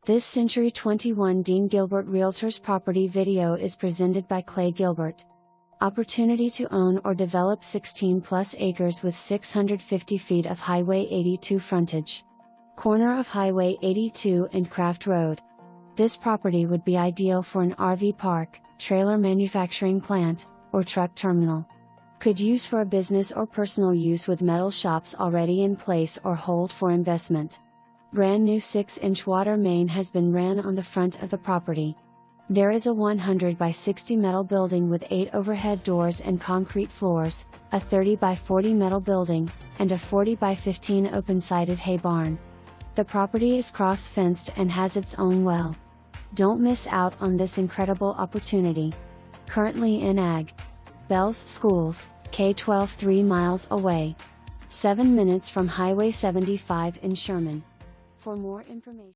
This Century 21 Dean Gilbert Realtors property video is presented by Clay Gilbert. Opportunity to own or develop 16+ acres with 650 feet of Highway 82 frontage. Corner of Highway 82 and Craft Road. This property would be ideal for an RV park, trailer manufacturing plant, or truck terminal. Could use for a business or personal use with metal shops already in place or hold for investment. Brand new 6-inch water main has been ran on the front of the property. There is a 100 by 60 metal building with 8 overhead doors and concrete floors, a 30 by 40 metal building, and a 40 by 15 open-sided hay barn. The property is cross-fenced and has its own well. Don't miss out on this incredible opportunity. Currently in Ag. Bell's Schools, K-12 3 miles away. 7 minutes from Highway 75 in Sherman. For more information